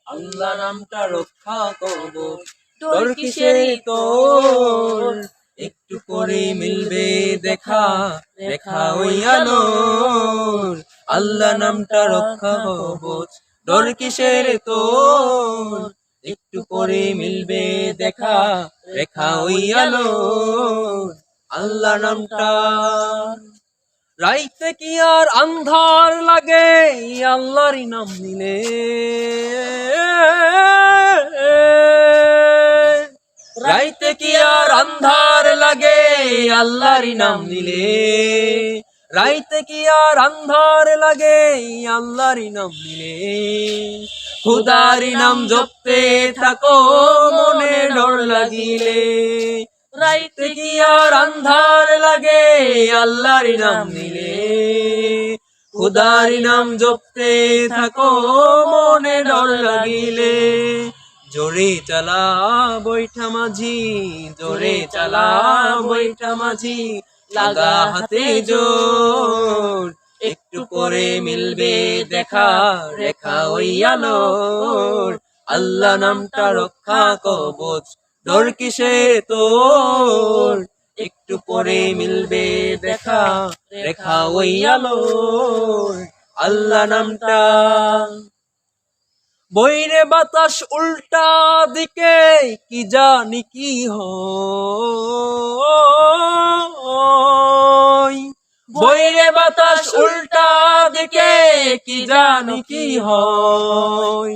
আল্লাহ নামটা রক্ষা করব, তোর কিসের তোর, একটু পরে মিলবে দেখা, দেখা ওই আলোর। আল্লাহ নামটা রক্ষা করব, তোর কিসের তোর, একটু পরে মিলবে দেখা, দেখা ওই আলোর। আল্লাহ নামটা রাইতে কি আর আন্ধার লাগে, আল্লাহরই নাম নিলে। রাইতে কি আর আন্ধার লাগে, আল্লাহরই নাম নিলে। রাইতে কি আর আন্ধার লাগে, আল্লাহরই নাম নিলে। খুদারি নাম জপতে থাকো, মনে ডর লাগিলে। রাইতে কি আর আন্ধার লাগে, আল্লাহরই নাম নিলে। খুদারি নাম জপতে থাকো, মনে ডর লাগিলে। জোরে চালা বৈঠা মাঝি, জোরে চালা বৈঠা মাঝি, লাগা হাতে জোর, একটু পরে মিলবে দেখা, রেখা ওই আলোর। আল্লাহ নামটা রক্ষা কবচ, ডর কিসে তোর, একটু পরে মিলবে দেখা, রেখা ওই আলোর। আল্লাহ নামটা বইরে বাতাস উল্টা দিকে, কি জানি কি হয়। বইরে বাতাস উল্টা দিকে, কি জানি কি হয়।